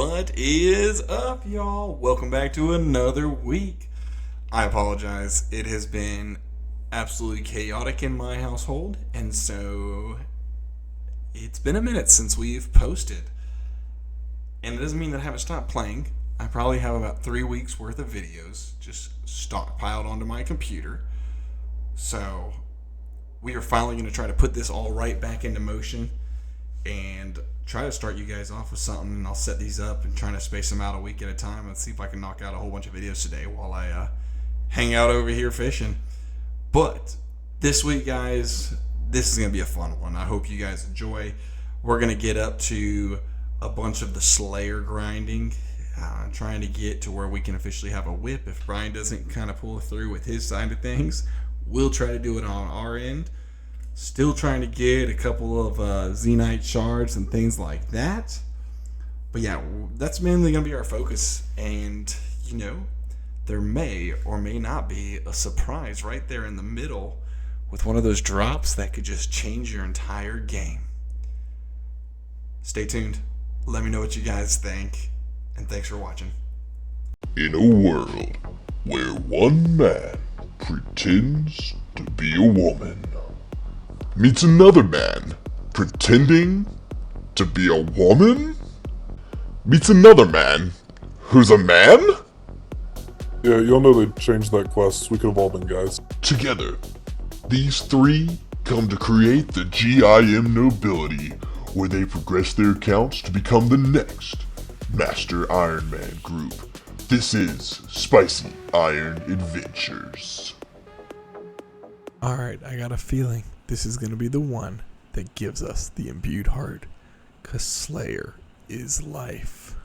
What is up, y'all? Welcome back to another week. I apologize. It has been absolutely chaotic in my household, and so it's been a minute since we've posted. And it doesn't mean that I haven't stopped playing. I probably have about 3 weeks worth of videos just stockpiled onto my computer. So we are finally going to try to put this all right back into motion and try to start you guys off with something. And I'll set these up and try to space them out a week at a time and see if I can knock out a whole bunch of videos today while I hang out over here fishing. But this week, guys, this is going to be a fun one. I hope you guys enjoy. We're going to get up to a bunch of the Slayer grinding, trying to get to where we can officially have a whip. If Brian doesn't kind of pull through with his side of things, we'll try to do it on our end. Still trying to get a couple of Zenite shards and things like that. But yeah, that's mainly going to be our focus. And, you know, there may or may not be a surprise right there in the middle with one of those drops that could just change your entire game. Stay tuned. Let me know what you guys think. And thanks for watching. In a world where one man pretends to be a woman, meets another man pretending to be a woman, meets another man who's a man? Yeah, y'all know they changed that class. We could have all been guys. Together, these three come to create the GIM nobility, where they progress their accounts to become the next Master Iron Man group. This is SpicyIron Adventures. Alright, I got a feeling this is going to be the one that gives us the imbued heart. Because Slayer is life.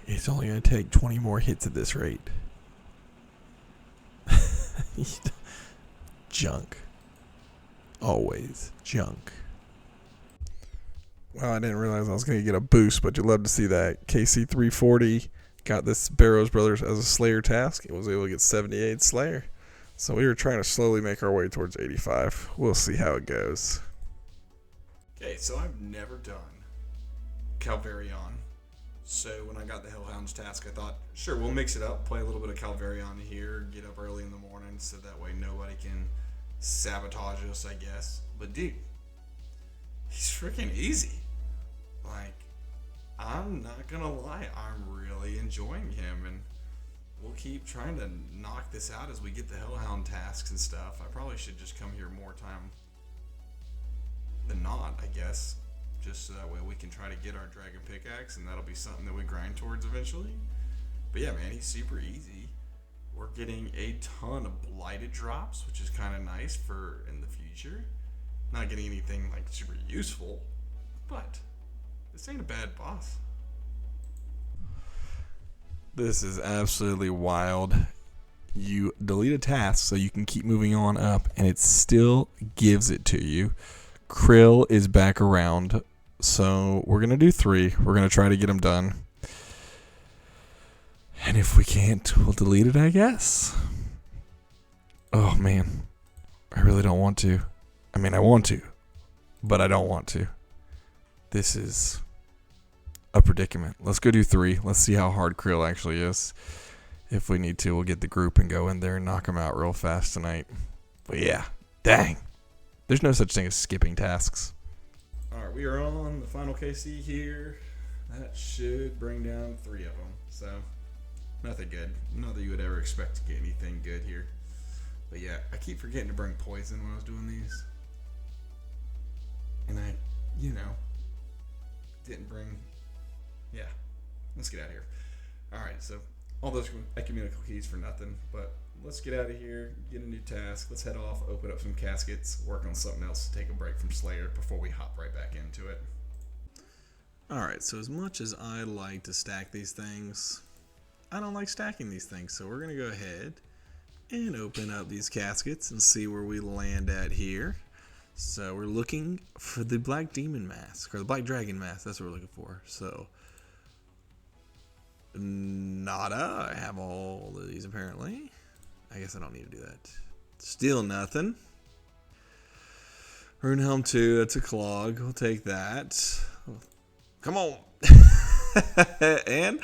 It's only going to take 20 more hits at this rate. Junk. Always junk. Well, I didn't realize I was going to get a boost, but you'll love to see that. KC340 got this Barrows Brothers as a Slayer task. It was able to get 78 Slayer. So we were trying to slowly make our way towards 85. We'll see how it goes. Okay, so I've never done Calvarion. So when I got the Hellhounds task, I thought, sure, we'll mix it up, play a little bit of Calvarion here, get up early in the morning so that way nobody can sabotage us, I guess. But dude, he's freaking easy. Like, I'm not gonna lie, I'm really enjoying him, and we'll keep trying to knock this out as we get the Hellhound tasks and stuff. I probably should just come here more time than not, I guess. Just so that way we can try to get our Dragon Pickaxe, and that'll be something that we grind towards eventually. But yeah, man, he's super easy. We're getting a ton of Blighted drops, which is kind of nice for in the future. Not getting anything like super useful, but this ain't a bad boss. This is absolutely wild. You delete a task so you can keep moving on up, and it still gives it to you. Krill is back around, so we're going to do 3. We're going to try to get them done. And if we can't, we'll delete it, I guess. Oh, man. I really don't want to. I mean, I want to, but I don't want to. This is a predicament. Let's go do 3. Let's see how hard Krill actually is. If we need to, we'll get the group and go in there and knock them out real fast tonight. But yeah, dang. There's no such thing as skipping tasks. Alright, we are on the final KC here. That should bring down 3 of them. So, nothing good. Not that you would ever expect to get anything good here. But yeah, I keep forgetting to bring poison when I was doing these. And I, didn't bring... Yeah, let's get out of here. Alright, so all those ecumenical keys for nothing, but let's get out of here, get a new task, let's head off, open up some caskets, work on something else, take a break from Slayer before we hop right back into it. Alright, so as much as I like to stack these things, I don't like stacking these things, so we're going to go ahead and open up these caskets and see where we land at here. So we're looking for the Black Demon Mask, or the Black Dragon Mask, that's what we're looking for. So, nada, I have all of these apparently. I guess I don't need to do that. Still nothing. Runehelm 2, that's a clog, we'll take that. Come on, And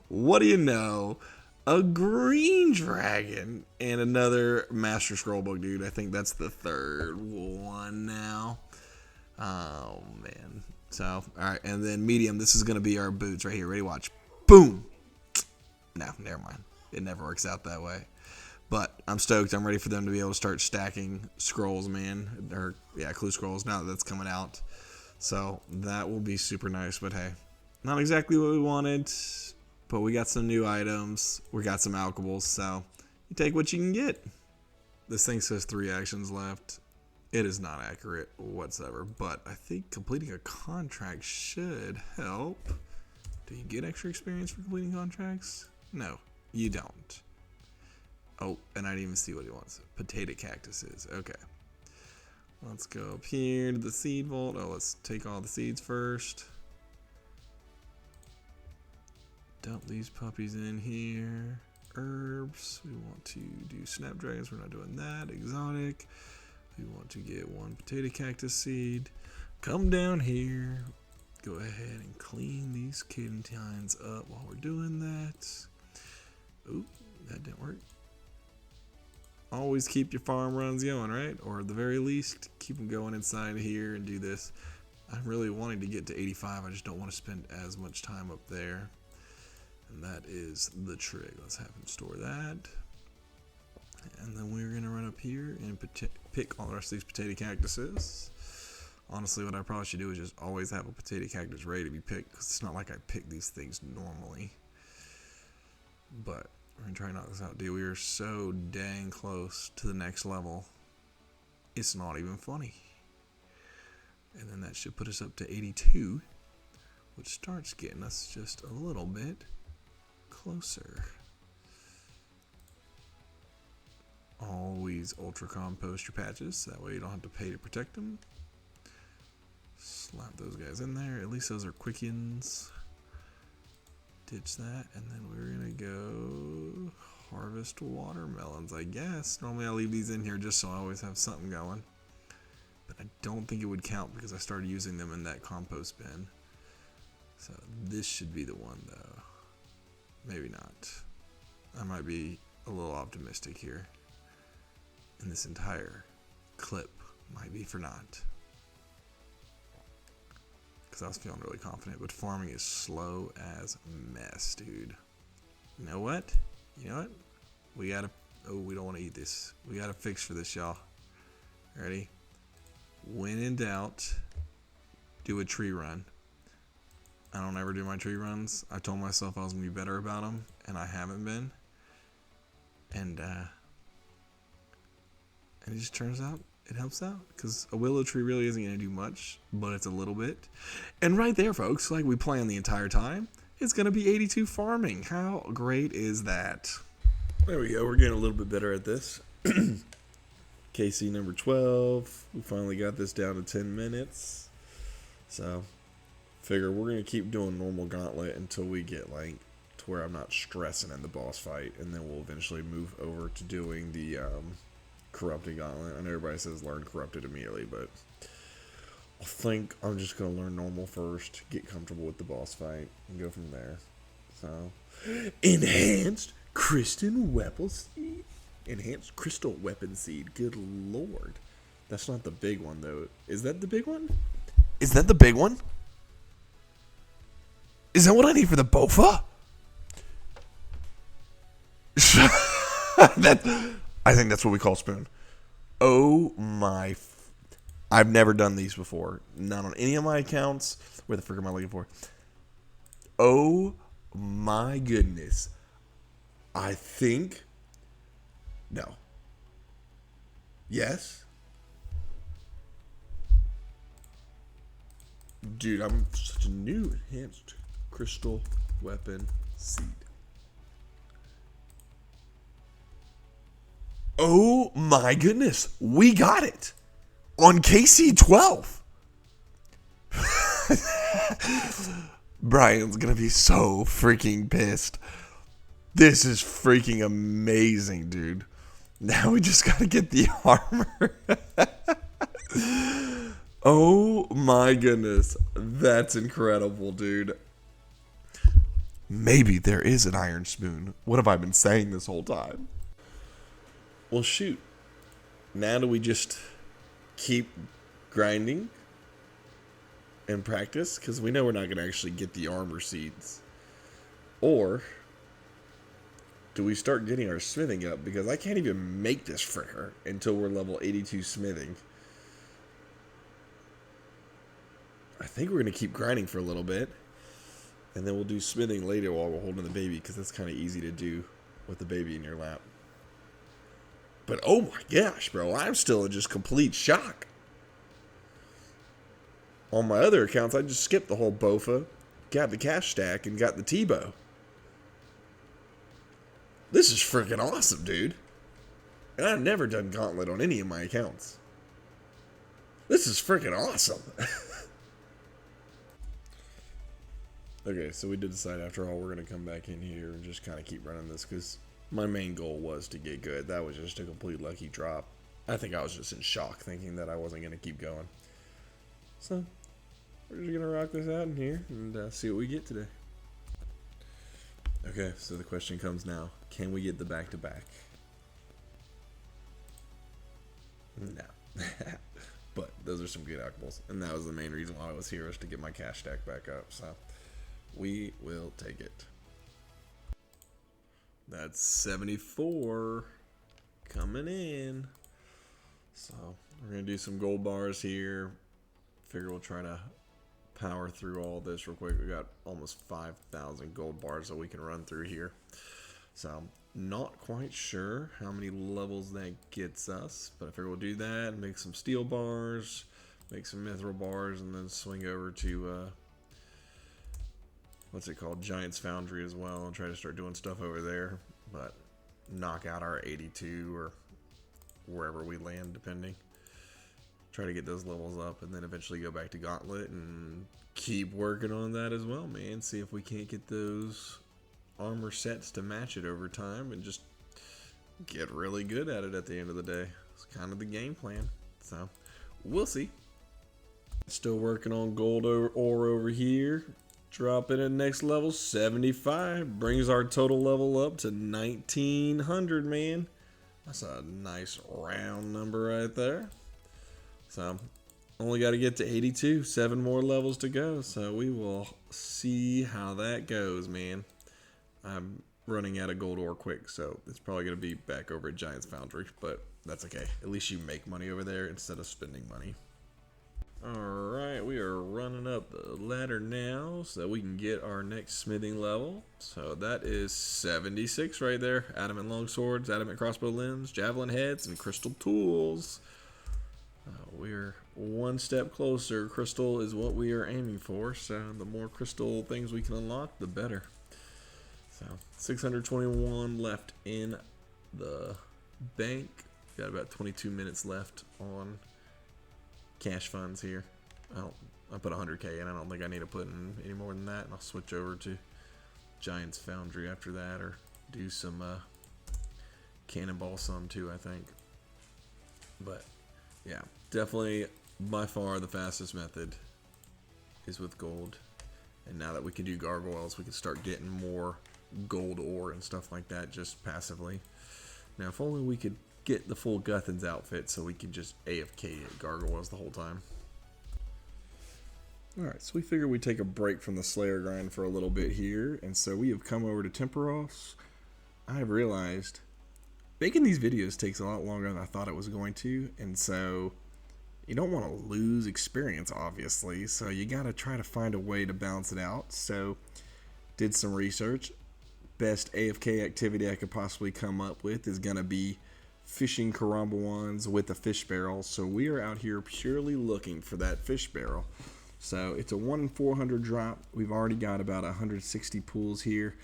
what do you know? A green dragon and another Master Scroll book, dude. I think that's the third one now. Oh, man. So, all right. And then medium, this is going to be our boots right here. Ready? Watch. Boom. No, never mind. It never works out that way. But I'm stoked. I'm ready for them to be able to start stacking scrolls, man. Or, yeah, clue scrolls now that that's coming out. So that will be super nice. But, hey, not exactly what we wanted. But we got some new items. We got some alchemies. So you take what you can get. This thing says 3 actions left. It is not accurate whatsoever. But I think completing a contract should help. Do you get extra experience for completing contracts? No, you don't. Oh, and I didn't even see what he wants. Potato cactuses. Okay. Let's go up here to the seed vault. Oh, let's take all the seeds first. Dump these puppies in here. Herbs. We want to do snapdragons. We're not doing that. Exotic. We want to get 1 potato cactus seed. Come down here. Go ahead and clean these kittens up while we're doing that. Oop, that didn't work. Always keep your farm runs going, right? Or at the very least, keep them going inside here and do this. I'm really wanting to get to 85. I just don't want to spend as much time up there. And that is the trick. Let's have him store that. And then we're going to run up here and pick all the rest of these potato cactuses. Honestly, what I probably should do is just always have a potato cactus ready to be picked, because it's not like I pick these things normally. But we're going to try and knock this out, dude. We are so dang close to the next level. It's not even funny. And then that should put us up to 82, which starts getting us just a little bit closer. Always ultra compost your patches, that way you don't have to pay to protect them. Slap those guys in there. At least those are quickens. Ditch that. And then we're going to go harvest watermelons, I guess. Normally I leave these in here just so I always have something going. But I don't think it would count because I started using them in that compost bin. So this should be the one, though. Maybe not. I might be a little optimistic here. And this entire clip might be for naught. Because I was feeling really confident, but farming is slow as mess, dude. You know what? You know what? We gotta... Oh, we don't want to eat this. We gotta fix for this, y'all. Ready? When in doubt, do a tree run. I don't ever do my tree runs. I told myself I was going to be better about them, and I haven't been. And it just turns out it helps out, because a willow tree really isn't going to do much, but it's a little bit. And right there, folks, like we planned the entire time, it's going to be 82 farming. How great is that? There we go. We're getting a little bit better at this. KC number 12. We finally got this down to 10 minutes. So, figure we're going to keep doing normal gauntlet until we get, like, to where I'm not stressing in the boss fight. And then we'll eventually move over to doing the, corrupted gauntlet. I know everybody says learn corrupted immediately, but I think I'm just going to learn normal first, get comfortable with the boss fight, and go from there. So, enhanced crystal weapon seed. Enhanced crystal weapon seed. Good lord. That's not the big one, though. Is that the big one? Is that the big one? Is that what I need for the Bofa? I think that's what we call spoon. Oh my. I've never done these before. Not on any of my accounts. Where the frick am I looking for? Oh my goodness. I think. No. Yes. Dude, I'm such a new enhanced crystal weapon seed. Oh my goodness, we got it on KC12. Brian's gonna be so freaking pissed. This is freaking amazing, dude. Now we just gotta get the armor. Oh my goodness, that's incredible, dude. Maybe there is an iron spoon. What have I been saying this whole time? Well, shoot. Now do we just keep grinding and practice? Because we know we're not going to actually get the armor seeds. Or do we start getting our smithing up? Because I can't even make this fricker until we're level 82 smithing. I think we're going to keep grinding for a little bit. And then we'll do smithing later while we're holding the baby. Because that's kind of easy to do with the baby in your lap. But oh my gosh, bro. I'm still in just complete shock. On my other accounts, I just skipped the whole Bofa. Got the cash stack and got the T-bow. This is freaking awesome, dude. And I've never done Gauntlet on any of my accounts. This is freaking awesome. Okay, so we did decide after all we're going to come back in here and just kind of keep running this because my main goal was to get good. That was just a complete lucky drop. I think I was just in shock thinking that I wasn't going to keep going. So, we're just going to rock this out in here and see what we get today. Okay, so the question comes now. Can we get the back-to-back? No. But those are some good alchemals. And that was the main reason why I was here, was to get my cash stack back up. So, we will take it. That's 74 coming in. So, we're going to do some gold bars here. Figure we'll try to power through all this real quick. We got almost 5,000 gold bars that we can run through here. So, not quite sure how many levels that gets us, but I figure we'll do that, make some steel bars, make some mithril bars, and then swing over to, what's it called, Giant's Foundry as well, and try to start doing stuff over there, but knock out our 82 or wherever we land, depending. Try to get those levels up, and then eventually go back to Gauntlet and keep working on that as well, man. See if we can't get those armor sets to match it over time and just get really good at it at the end of the day. It's kind of the game plan. So, we'll see. Still working on gold ore over here. Dropping at next level, 75. Brings our total level up to 1,900, man. That's a nice round number right there. So, only got to get to 82. 7 more levels to go. So, we will see how that goes, man. I'm running out of gold ore quick, so it's probably going to be back over at Giant's Foundry, but that's okay. At least you make money over there instead of spending money. Alright, we are running up the ladder now so that we can get our next smithing level. So that is 76 right there. Adamant longswords, adamant crossbow limbs, javelin heads, and crystal tools. We're one step closer. Crystal is what we are aiming for, so the more crystal things we can unlock, the better. So, 621 left in the bank. Got about 22 minutes left on cash funds here. I put 100k in. I don't think I need to put in any more than that. And I'll switch over to Giant's Foundry after that, or do some cannonball some too, I think. But, yeah, definitely by far the fastest method is with gold. And now that we can do gargoyles, we can start getting more gold ore and stuff like that just passively. Now, if only we could get the full Guthan's outfit so we could just AFK at gargoyles the whole time. Alright, so we figured we'd take a break from the Slayer grind for a little bit here, and so we have come over to Temperos. I have realized making these videos takes a lot longer than I thought it was going to, and so you don't want to lose experience, obviously, so you gotta try to find a way to balance it out. So, did some research. Best AFK activity I could possibly come up with is gonna be fishing Karambawans with a fish barrel. So we are out here purely looking for that fish barrel. So it's a 1 in 400 drop. We've already got about 160 pools here.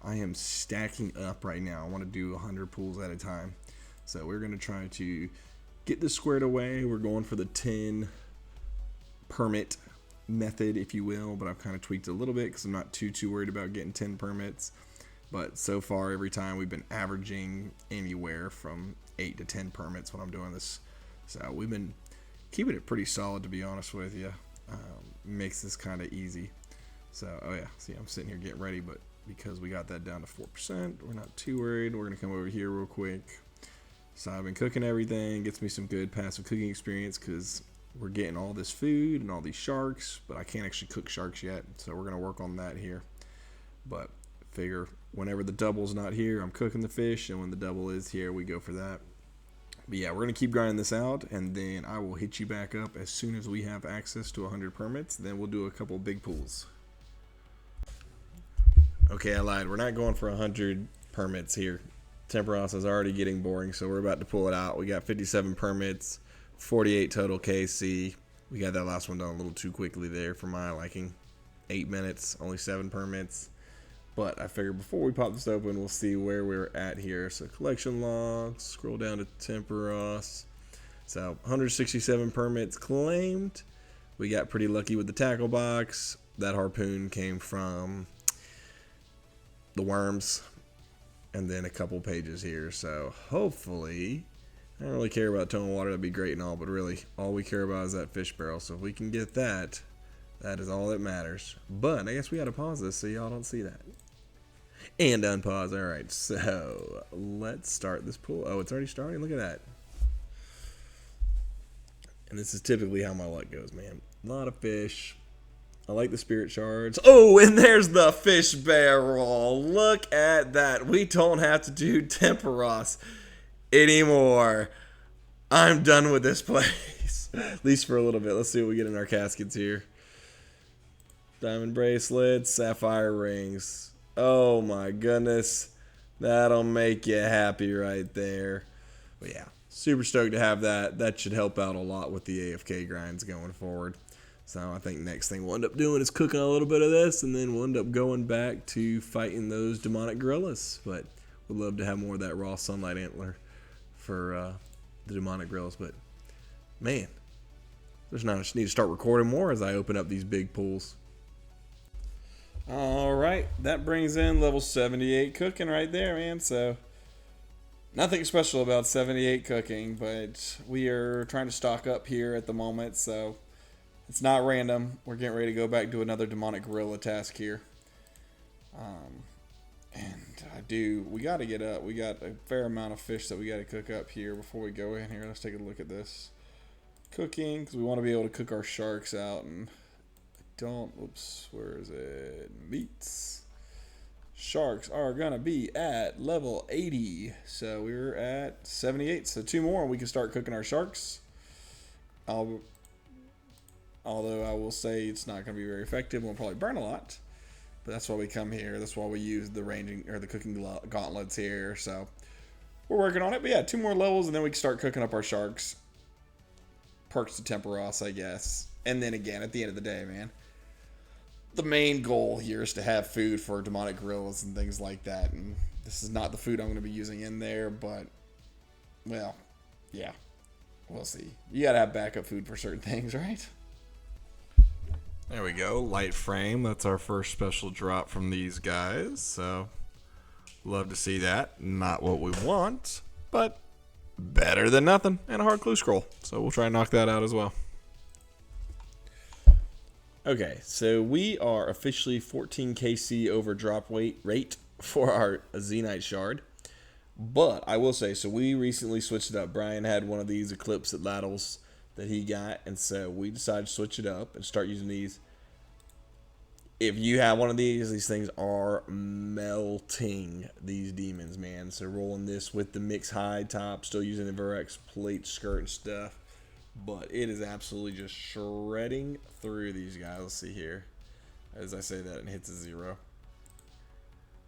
I am stacking up right now. I want to do 100 pools at a time. So we're gonna try to get this squared away. We're going for the 10 permit method, if you will, but I've kind of tweaked it a little bit because I'm not too worried about getting 10 permits. But so far, every time we've been averaging anywhere from 8 to 10 permits when I'm doing this. So we've been keeping it pretty solid, to be honest with you. Makes this kind of easy. So, oh yeah, see, I'm sitting here getting ready, but because we got that down to 4%. We're not too worried. We're going to come over here real quick. So I've been cooking everything. Gets me some good passive cooking experience because we're getting all this food and all these sharks, but I can't actually cook sharks yet. So we're going to work on that here. But figure whenever the double's not here, I'm cooking the fish, and when the double is here, we go for that. But yeah, we're going to keep grinding this out, and then I will hit you back up as soon as we have access to 100 permits. Then we'll do a couple big pools. Okay, I lied. We're not going for 100 permits here. Temperos is already getting boring, so we're about to pull it out. We got 57 permits, 48 total KC. We got that last one done a little too quickly there for my liking. 8 minutes, only 7 permits. But I figured before we pop this open, we'll see where we're at here. So collection logs, scroll down to Temperos. So 167 permits claimed. We got pretty lucky with the tackle box. That harpoon came from the worms. And then a couple pages here. So hopefully, I don't really care about tone water. That'd be great and all. But really, all we care about is that fish barrel. So if we can get that, that is all that matters. But I guess we got to pause this so y'all don't see that. And unpause. All right, so let's start this pool. Oh, it's already starting. Look at that. And this is typically how my luck goes, man. A lot of fish. I like the spirit shards. Oh, and there's the fish barrel. Look at that. We don't have to do Temperos anymore. I'm done with this place. At least for a little bit. Let's see what we get in our caskets here. Diamond bracelets, sapphire rings. Oh my goodness. That'll make you happy right there. But yeah, super stoked to have that. That should help out a lot with the AFK grinds going forward. So I think next thing we'll end up doing is cooking a little bit of this, and then we'll end up going back to fighting those demonic gorillas. But we'd love to have more of that raw sunlight antler for the demonic gorillas. But man, there's not. I just need to start recording more as I open up these big pools. All right, that brings in level 78 cooking right there, man. So nothing special about 78 cooking, but we are trying to stock up here at the moment, so it's not random. We're getting ready to go back to another demonic gorilla task here. And we got to get up. We got a fair amount of fish that we got to cook up here before we go in here. Let's take a look at this. Cooking, because we want to be able to cook our sharks out. And where is it? Meats. Sharks are going to be at level 80. So we're at 78. So 2 more and we can start cooking our sharks. Although I will say it's not going to be very effective. We'll probably burn a lot. But that's why we come here. That's why we use the ranging or the cooking gauntlets here. So we're working on it. But yeah, 2 more levels and then we can start cooking up our sharks. Perks to Temperos, I guess. And then again, at the end of the day, man, the main goal here is to have food for demonic gorillas and things like that. And this is not the food I'm going to be using in there, but, well, yeah, we'll see. You got to have backup food for certain things, right? There we go. Light frame. That's our first special drop from these guys. So, love to see that. Not what we want, but better than nothing. And a hard clue scroll. So, we'll try and knock that out as well. Okay, so we are officially 14 KC over drop rate for our Zenite shard. But I will say, so we recently switched it up. Brian had one of these Eclipse Atlatls that he got, and so we decided to switch it up and start using these. If you have one of these things are melting, these demons, man. So rolling this with the mixed hide top, still using the Verex plate skirt and stuff. But it is absolutely just shredding through these guys. Let's see here. As I say that, it hits a 0.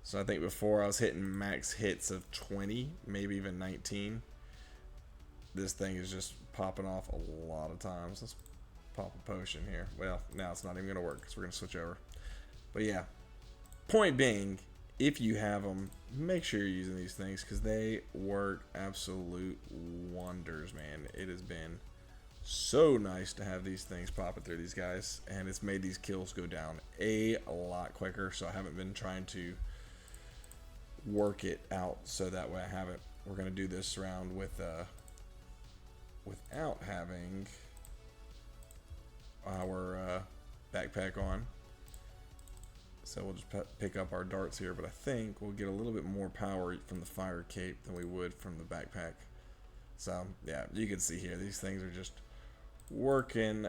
So I think before I was hitting max hits of 20, maybe even 19. This thing is just popping off a lot of times. Let's pop a potion here. Well, now it's not even going to work because we're going to switch over. But yeah, point being, if you have them, make sure you're using these things because they work absolute wonders, man. It has been so nice to have these things popping through these guys, and it's made these kills go down a lot quicker, so I haven't been trying to work it out so that way I have it. We're going to do this round with without having our backpack on. So we'll just pick up our darts here, but I think we'll get a little bit more power from the fire cape than we would from the backpack. So yeah, you can see here, these things are just working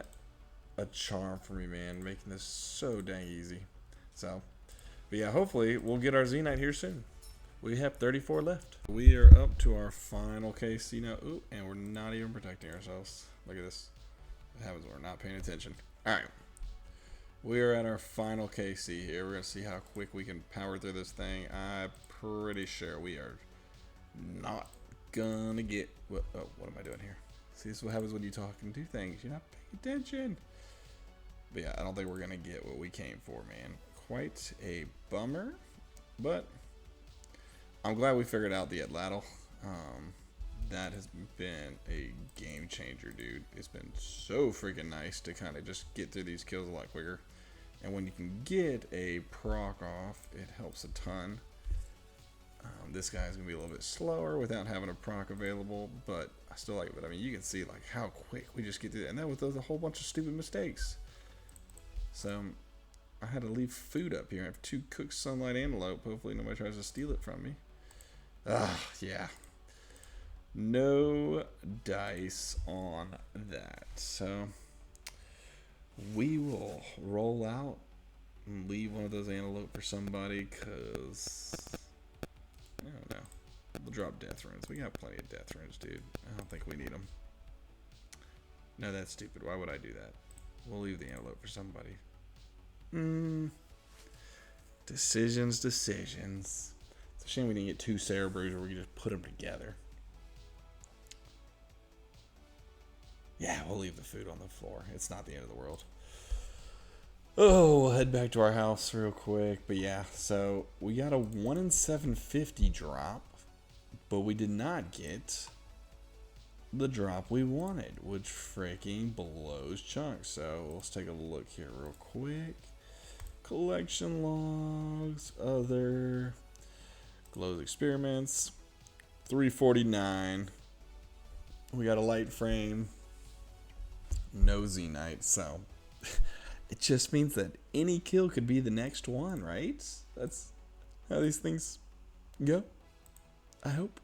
a charm for me, man, making this so dang easy. So, but yeah, hopefully we'll get our Zenyte here soon. We have 34 left. We are up to our final KC now. Ooh, and we're not even protecting ourselves. Look at this. What happens when we're not paying attention? Alright. We are at our final KC here. We're going to see how quick we can power through this thing. I'm pretty sure we are not going to get... What am I doing here? See, this is what happens when you talk and do things. You're not paying attention. But yeah, I don't think we're going to get what we came for, man. Quite a bummer. But I'm glad we figured out the atlatl. That has been a game changer, dude. It's been so freaking nice to kind of just get through these kills a lot quicker. And when you can get a proc off, it helps a ton. This guy's going to be a little bit slower without having a proc available, but I still like it. But I mean, you can see like how quick we just get through that. And that with a whole bunch of stupid mistakes. So I had to leave food up here. I have 2 cooked sunlight antelope. Hopefully nobody tries to steal it from me. Yeah. No dice on that. So we will roll out and leave one of those antelope for somebody, because I don't know. We'll drop death runes. We got plenty of death runes, dude. I don't think we need them. No, that's stupid. Why would I do that? We'll leave the antelope for somebody. Decisions. It's a shame we didn't get 2 Cerebrus where we could just put them together. Yeah, we'll leave the food on the floor. It's not the end of the world. Oh, we'll head back to our house real quick. But yeah, so we got a 1 in 750 drop, but we did not get the drop we wanted, which freaking blows chunks. So let's take a look here real quick. Collection logs, other glows experiments, 349. We got a light frame, no Zenyte, so it just means that any kill could be the next one, right? That's how these things go, I hope.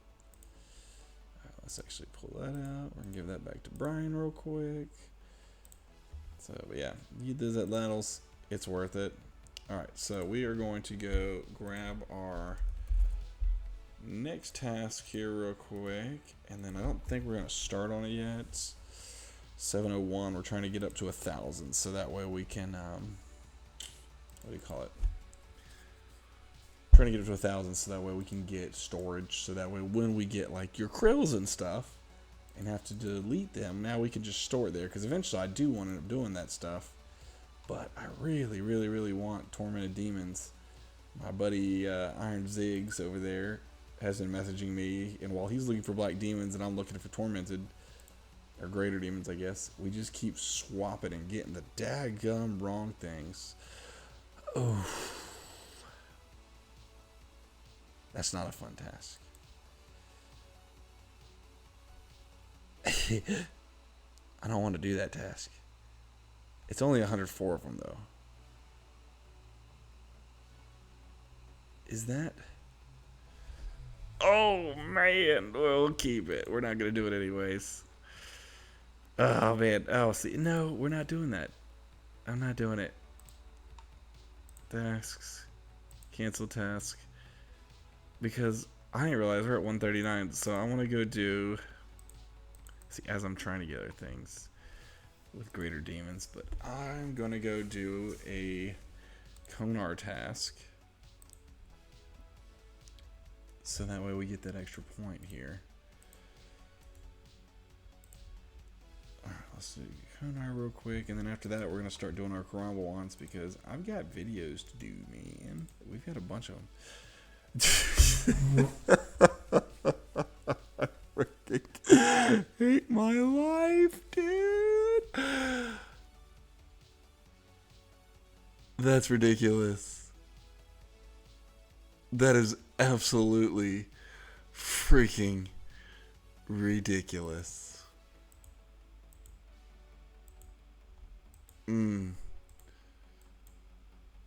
Alright, let's actually pull that out. We're gonna give that back to Brian real quick. So, but yeah, get those atlatls, it's worth it. Alright, so we are going to go grab our next task here real quick, and then I don't think we're going to start on it yet. 701, we're trying to get up to 1,000, so that way we can, what do you call it? Trying to get up to 1,000 so that way we can get storage, so that way when we get like your krills and stuff and have to delete them, now we can just store it there, because eventually I do want to end up doing that stuff. But I really want Tormented Demons. My buddy Iron Ziggs over there has been messaging me, and while he's looking for black demons and I'm looking for tormented, or greater demons, I guess, we just keep swapping and getting the daggum wrong things. Oh, that's not a fun task. I don't want to do that task. It's only 104 of them, though. Is that... Oh, man. We'll keep it. We're not going to do it anyways. Oh, man. Oh, see. No, we're not doing that. I'm not doing it. Tasks. Cancel task. Because I didn't realize we're at 139, so I want to go do... See, as I'm trying to get other things with greater demons, but I'm gonna go do a Konar task, so that way we get that extra point here. Alright, let's do Konar real quick, and then after that we're gonna start doing our Karamba ones, because I've got videos to do, man. We've got a bunch of them. I hate my life, dude. That's ridiculous. That is absolutely freaking ridiculous.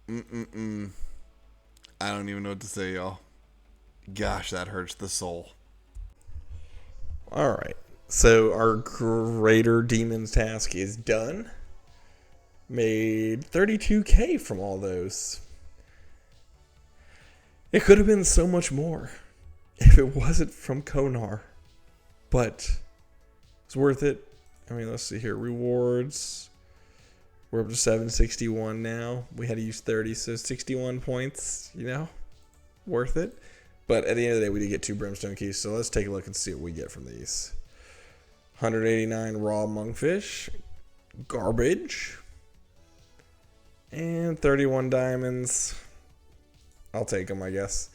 I don't even know what to say, y'all. Gosh, that hurts the soul. Alright, so our Greater Demons task is done. Made 32k from all those. It could have been so much more if it wasn't from Konar. But it's worth it. I mean, let's see here. Rewards. We're up to 761 now. We had to use 30, so 61 points, you know? Worth it. But at the end of the day, we did get 2 brimstone keys, so let's take a look and see what we get from these. 189 raw monkfish. Garbage. And 31 diamonds. I'll take them, I guess.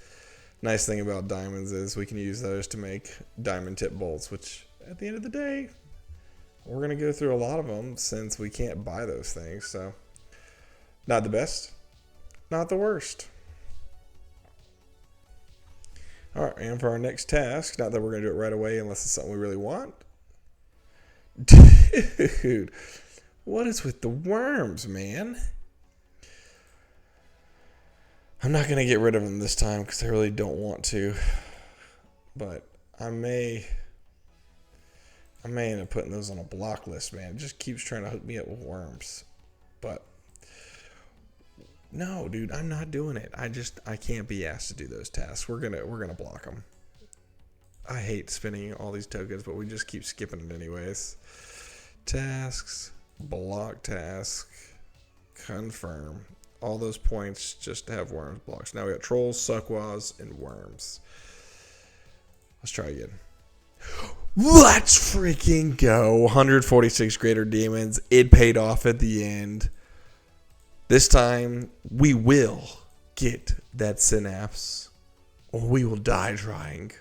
Nice thing about diamonds is we can use those to make diamond tip bolts, which at the end of the day, we're going to go through a lot of them since we can't buy those things. So, not the best, not the worst. Alright, and for our next task, not that we're going to do it right away unless it's something we really want. Dude, what is with the worms, man? I'm not going to get rid of them this time because I really don't want to. But I may end up putting those on a block list, man. It just keeps trying to hook me up with worms. But no, dude, I'm not doing it. I can't be asked to do those tasks. We're gonna block them. I hate spinning all these tokens, but we just keep skipping it anyways. Tasks, block task, confirm. All those points just to have worms blocks. Now we got trolls, suckwas, and worms. Let's try again. Let's freaking go. 146 greater demons. It paid off at the end. This time, we will get that synapse. Or we will die trying.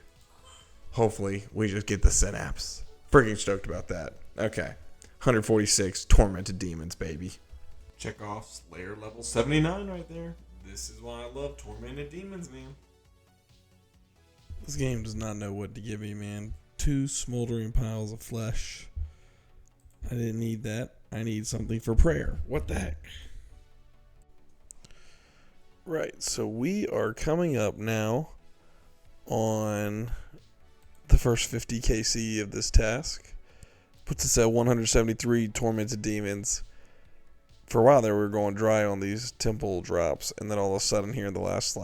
Hopefully, we just get the synapse. Freaking stoked about that. Okay. 146 tormented demons, baby. Check off Slayer level 79 right there. This is why I love tormented demons, man. This game does not know what to give me, man. 2 smoldering piles of flesh. I didn't need that. I need something for prayer. What the heck? Right, so we are coming up now on the first 50 KC of this task. Puts us at 173 tormented demons. For a while there, we were going dry on these temple drops, and then all of a sudden here in the last,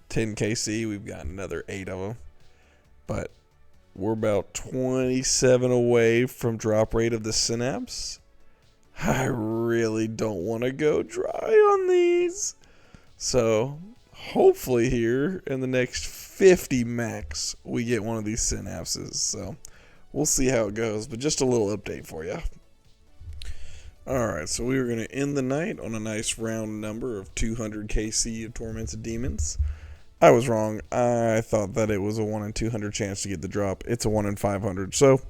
10 KC, we've got another 8 of them. But we're about 27 away from drop rate of the synapse. I really don't want to go dry on these. So, hopefully here, in the next 50 max, we get one of these synapses. So, we'll see how it goes, but just a little update for you. Alright, so we were going to end the night on a nice round number of 200 KC of Tormented Demons. I was wrong. I thought that it was a 1 in 200 chance to get the drop. It's a 1 in 500. So,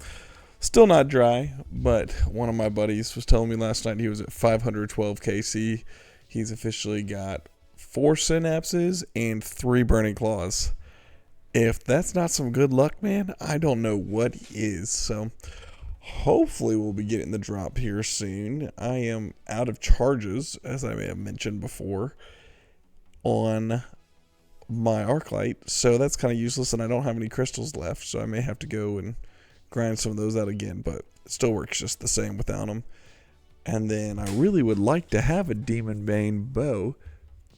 still not dry, but one of my buddies was telling me last night he was at 512 KC. He's officially got 4 synapses and 3 burning claws. If that's not some good luck, man, I don't know what is. So, hopefully we'll be getting the drop here soon. I am out of charges, as I may have mentioned before, on my Arclight, so that's kind of useless, and I don't have any crystals left, so I may have to go and grind some of those out again, but it still works just the same without them. And then I really would like to have a Demon Bane bow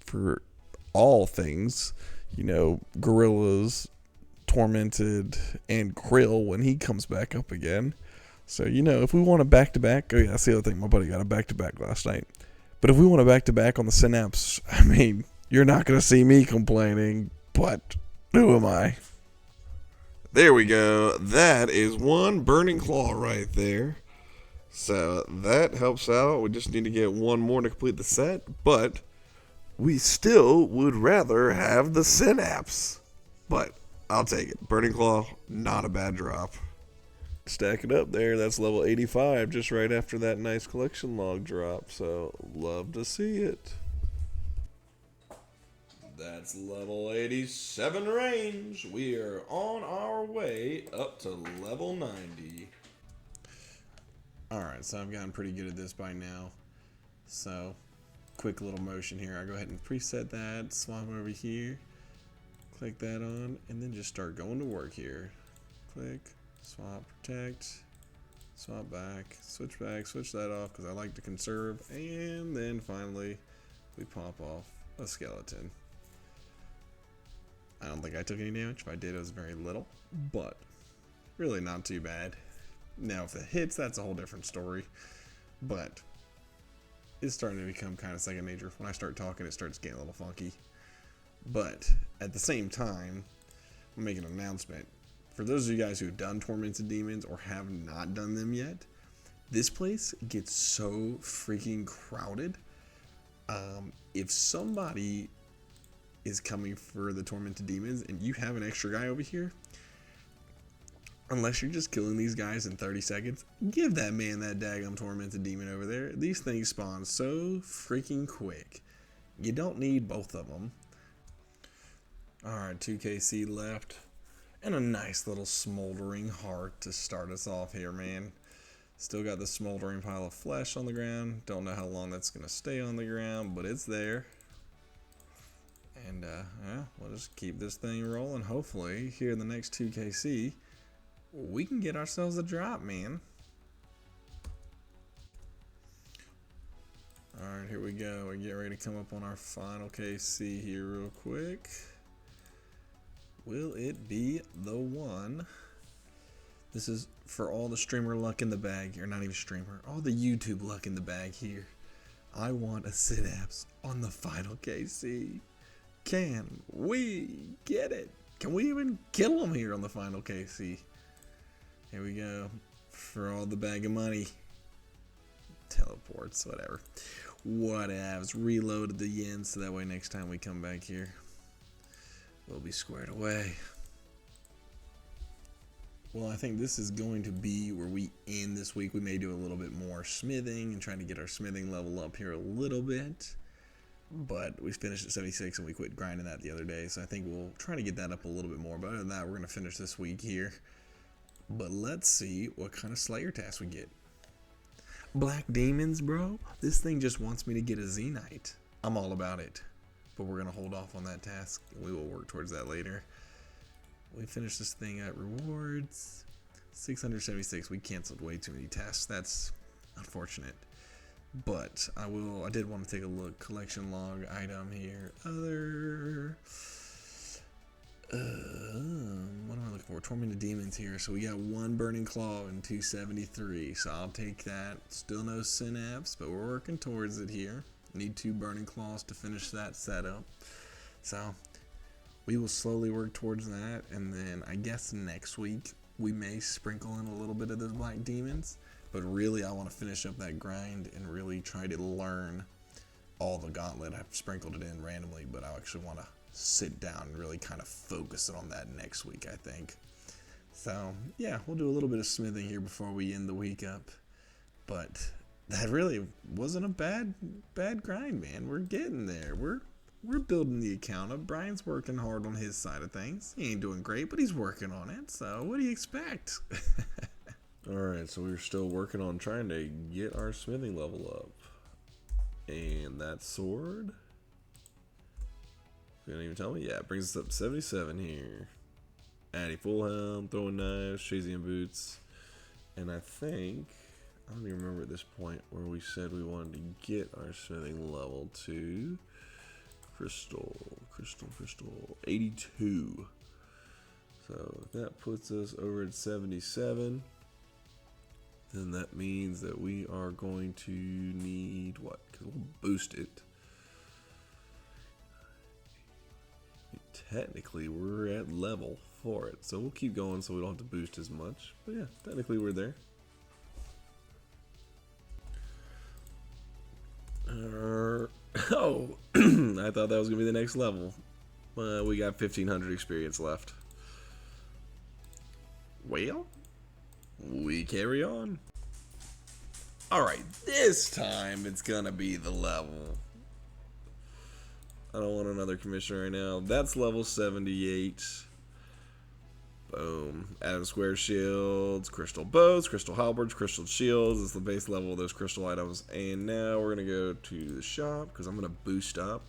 for all things, gorillas, tormented, and Krill when he comes back up again. So, if we want a back-to-back, oh yeah, that's the other thing, my buddy got a back-to-back last night. But if we want a back-to-back on the Synapse, I mean, you're not going to see me complaining, but who am I? There we go. That is 1 Burning Claw right there. So that helps out. We just need to get 1 more to complete the set, but we still would rather have the Synapse. But I'll take it. Burning Claw, not a bad drop. Stack it up there. That's level 85, just right after that nice collection log drop. So, love to see it. That's level 87 range. We are on our way up to level 90. Alright, so I've gotten pretty good at this by now. So, quick little motion here. I'll go ahead and preset that, swap over here, click that on, and then just start going to work here. Click, swap, protect, swap back, switch that off because I like to conserve, and then finally we pop off a skeleton. I don't think I took any damage. If I did, it was very little, but really not too bad. Now if it hits, that's a whole different story, but it's starting to become kind of second nature. When I start talking, it starts getting a little funky. But at the same time, I'm making an announcement. For those of you guys who have done Tormented Demons or have not done them yet, this place gets so freaking crowded. If somebody is coming for the Tormented Demons and you have an extra guy over here, unless you're just killing these guys in 30 seconds, give that man that daggum Tormented Demon over there. These things spawn so freaking quick. You don't need both of them. Alright, 2KC left. And a nice little smoldering heart to start us off here, man. Still got the smoldering pile of flesh on the ground. Don't know how long that's going to stay on the ground, but it's there. And, yeah, we'll just keep this thing rolling. Hopefully, here in the next 2KC, we can get ourselves a drop, man. Alright, here we go. We get ready to come up on our final KC here real quick. Will it be the one? This is for all the streamer luck in the bag. Or not even streamer. All the YouTube luck in the bag here. I want a synapse on the final KC. Can we get it? Can we even kill him here on the final KC? Here we go. For all the bag of money. Teleports, whatever. Whatevs. Reloaded the yen so that way next time we come back here, we'll be squared away. Well, I think this is going to be where we end this week. We may do a little bit more smithing and trying to get our smithing level up here a little bit. But we finished at 76 and we quit grinding that the other day. So I think we'll try to get that up a little bit more. But other than that, we're going to finish this week here. But let's see what kind of Slayer tasks we get. Black Demons, bro. This thing just wants me to get a Zenite. I'm all about it. But we're going to hold off on that task. We will work towards that later. We finished this thing at rewards. 676. We canceled way too many tasks. That's unfortunate. But I did want to take a look. Collection log item here. Other. What am I looking for? Tormented Demons here. So we got 1 Burning Claw and 273. So I'll take that. Still no synapse, but we're working towards it here. Need 2 Burning Claws to finish that setup. So we will slowly work towards that. And then I guess next week we may sprinkle in a little bit of those Black Demons. But really, I want to finish up that grind and really try to learn all the Gauntlet. I've sprinkled it in randomly, but I actually want to sit down and really kind of focus it on that next week, I think. So, yeah, we'll do a little bit of smithing here before we end the week up. But that really wasn't a bad grind, man. We're getting there. We're building the account up. Brian's working hard on his side of things. He ain't doing great, but he's working on it. So, what do you expect? Alright, so we're still working on trying to get our smithing level up. And that sword, you didn't even tell me? Yeah, it brings us up to 77 here. Adding full helm, throwing knives, chasing boots. And I think, I don't even remember at this point where we said we wanted to get our smithing level to crystal, 82. So that puts us over at 77. Then that means that we are going to need what? Because we'll boost it. Technically, we're at level for it. So we'll keep going so we don't have to boost as much. But yeah, technically we're there. Oh, I thought that was going to be the next level. We got 1500 experience left. Well, we carry on. Alright, this time it's gonna be the level. I don't want another commissioner right now. That's level 78. Boom. Atom square shields, crystal bows, crystal halberds, crystal shields. It's the base level of those crystal items. And now we're going to go to the shop because I'm going to boost up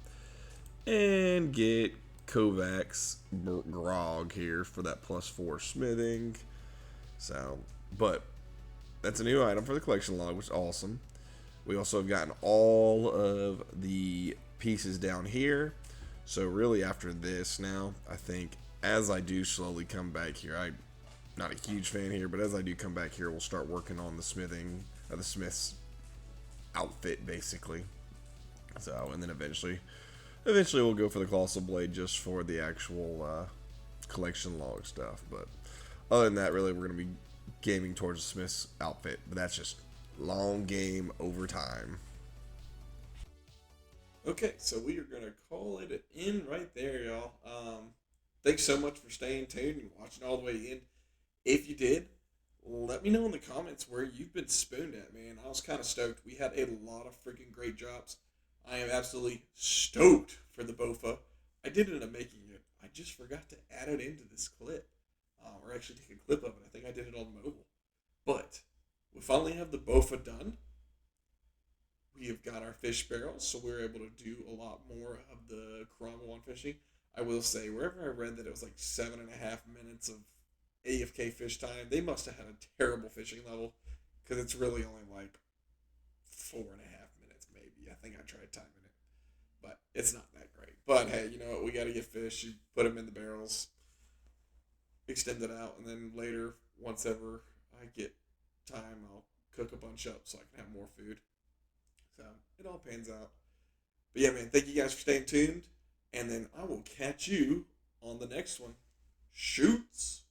and get Kovacs grog here for that +4 smithing. So, but that's a new item for the collection log, which is awesome. We also have gotten all of the pieces down here. So really after this now, I think as I do slowly come back here, I'm not a huge fan here, but as I do come back here, we'll start working on the smithing, the smith's outfit basically. So, and then eventually we'll go for the colossal blade just for the actual collection log stuff. But other than that, really, we're going to be gaming towards the smith's outfit. But that's just long game over time. Okay, so we are going to call it an end right there, y'all. Thanks so much for staying tuned and watching all the way in. If you did, let me know in the comments where you've been spooned at, man. I was kind of stoked. We had a lot of freaking great drops. I am absolutely stoked for the BOFA. I did end up making it. I just forgot to add it into this clip. Or actually take a clip of it. I think I did it on mobile. But we finally have the BOFA done. We have got our fish barrels, so we're able to do a lot more of the Karama fishing. I will say, wherever I read that it was like 7.5 minutes of AFK fish time, they must have had a terrible fishing level, because it's really only like 4.5 minutes maybe. I think I tried timing it, but it's not that great. But hey, you know what? We got to get fish. You put them in the barrels, extend it out, and then later, once ever I get time, I'll cook a bunch up so I can have more food. So it all pans out. But yeah, man, thank you guys for staying tuned. And then I will catch you on the next one. Shoots.